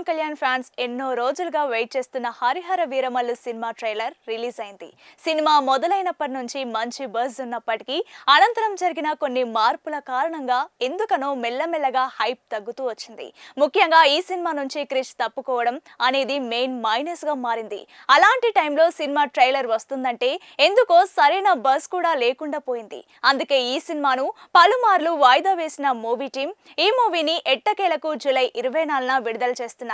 Pawan Kalyan fans ఎన్నో రోజులుగా wait చేస్తున్న Harihara Veeramallu cinema trailer release అయింది. సినిమా మొదలైనప్పటి నుంచి మంచి బజ్ ఉన్నప్పటికీ అనంతరం జరిగిన కొన్ని మార్పుల కారణంగా ఎందుకనో మెల్లమెల్లగా హైప్ తగ్గుతూ వచ్చింది. ముఖ్యంగా ఈ సినిమా నుంచి క్రిష్ తప్పుకోవడం అనేది మెయిన్ మైనస్ గా మారింది. అలాంటి టైంలో సినిమా ట్రైలర్ వస్తుందంటే ఎందుకో సరైన బజ్ కూడా లేకుండా పోయింది. అందుకే ఈ సినిమాను పలుమార్లు వాయిదా వేసిన మూవీ టీం ఈ మూవీని ఎట్టకేలకు జూలై 24న విడుదల చేస్తున్నారు.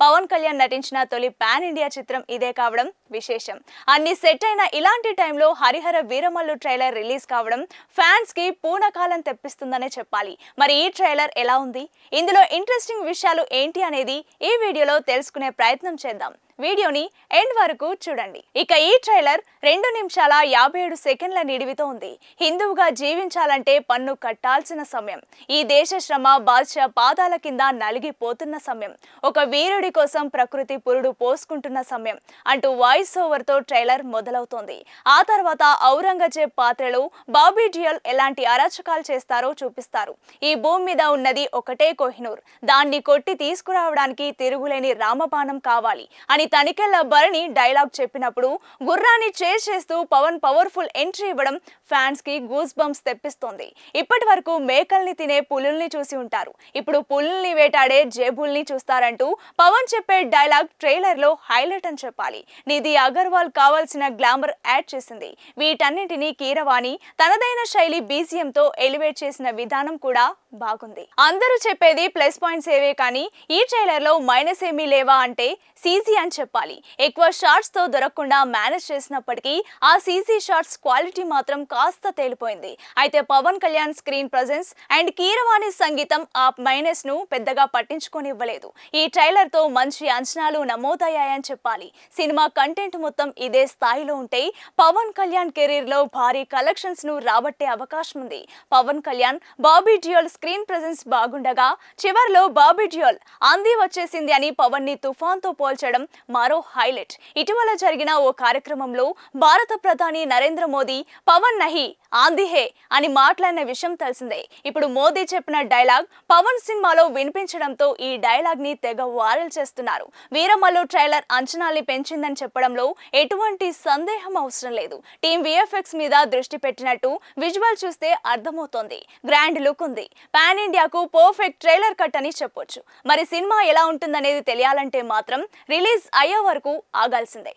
పవన్ కళ్యాణ్ నటించిన తొలి పాన్ ఇండియా చిత్రం ఇదే కావడం విశేషం. అన్ని సెట్ అయిన ఇలాంటి టైంలో హరిహర వీరమల్లు ట్రైలర్ రిలీజ్ కావడం ఫ్యాన్స్ కి పూనకాలం తెప్పిస్తుందనే చెప్పాలి. మరి ఈ ట్రైలర్ ఎలా ఉంది, ఇందులో ఇంట్రెస్టింగ్ విషయాలు ఏంటి అనేది ఈ వీడియోలో తెలుసుకునే ప్రయత్నం చేద్దాం. వీడియోని ఎండ్ వరకు చూడండి. ఇక ఈ ట్రైలర్ 2 నిమిషాల 57 సెకండ్ల నిడివితో ఉంది. హిందువుగా జీవించాలంటే పన్ను కట్టాల్సిన సమయం, ఈ దేశ శ్రమ బాద్షా పాదాల కింద నలిగిపోతున్న సమయం, ఒక వీరుడి కోసం ప్రకృతి పురుడు పోసుకుంటున్న సమయం అంటూ వాయిస్ ఓవర్ తో ట్రైలర్ మొదలవుతోంది. ఆ తర్వాత ఔరంగజేబ్ పాత్రలో బాబీ డియోల్ ఎలాంటి అరాచకాలు చేస్తారో చూపిస్తారు. ఈ భూమి మీద ఉన్నది ఒకటే కోహినూర్, దాన్ని కొట్టి తీసుకురావడానికి తిరుగులేని రామబాణం కావాలి అని తనికెళ్ల భరణి డైలాగ్ చెప్పినప్పుడు గుర్రాన్ని చేజ్ చేస్తూ పవన్ పవర్ఫుల్ ఎంట్రీ ఇవ్వడం ఫ్యాన్స్ కి గూస్ బంప్స్ తెప్పిస్తోంది. ఇప్పటి వరకు మేకల్ని తినే పులుల్ని చూసి ఉంటారు, ఇప్పుడు పులుల్ని వేటాడే జేబుల్ని చూస్తారంటూ పవన్ చెప్పే డైలాగ్ ట్రైలర్ లో హైలైట్ అని చెప్పాలి. నిధి అగర్వాల్ కావాల్సిన గ్లామర్ యాడ్ చేసింది. వీటన్నింటినీ కీరవాణి తనదైన శైలి బీజిఎం తో ఎలివేట్ చేసిన విధానం కూడా బాగుంది. అందరూ చెప్పేది ప్లస్ పాయింట్స్ ఏవే కానీ ఈ ట్రైలర్ లో మైనస్ ఏమీ లేవా అంటే సీజీ అని చెప్పాలి. ఎక్కువ షార్ట్స్ తో దొరకకుండా మేనేజ్ చేసినప్పటికీ ఆ సీజీ షార్ట్స్ క్వాలిటీ మాత్రం కాస్త తేలిపోయింది. అయితే Pawan Kalyan screen presence and Keeravani సంగీతం ఆ మైనస్ ను పెద్దగా పట్టించుకోనివ్వలేదు. ఈ ట్రైలర్ తో మంచి అంచనాలు నమోదయ్యాయని చెప్పాలి. సినిమా కంటెంట్ మొత్తం ఇదే స్థాయిలో ఉంటే పవన్ కళ్యాణ్ కెరీర్ లో భారీ కలెక్షన్స్ ను రాబట్టే అవకాశం ఉంది. పవన్ కళ్యాణ్ బాబీ డియోల్ స్క్రీన్ ప్రెజెన్స్ బాగుండగా చివర్లో బాబీ డియోల్ ఆంధీ వచ్చేసింది అని పవన్ ని తుఫాన్ తో పోల్చడం మరో హైలైట్. ఇటీవల జరిగిన ఓ కార్యక్రమంలో భారత ప్రధాని నరేంద్ర మోదీ పవన్ నహి ఆంధీ హే అని మాట్లాడిన విషయం తెలిసిందే. ఇప్పుడు మోదీ చెప్పిన డైలాగ్ పవన్ సినిమాలో వినిపించడంతో ఈ డైలాగ్ ని తెగ వైరల్ చేస్తున్నారు. వీరమల్లు ట్రైలర్ అంచనాల్ని పెంచిందని చెప్పడంలో ఎటువంటి సందేహం అవసరం లేదు. టీం విఎఫ్ఎక్స్ మీద దృష్టి పెట్టినట్టు విజువల్ చూస్తే అర్థమవుతోంది. గ్రాండ్ లుక్ ఉంది. పాన్ ఇండియాకు పర్ఫెక్ట్ ట్రైలర్ కట్ అని చెప్పొచ్చు. మరి సినిమా ఎలా ఉంటుందనేది తెలియాలంటే మాత్రం రిలీజ్ అయ్యే వరకు ఆగాల్సిందే.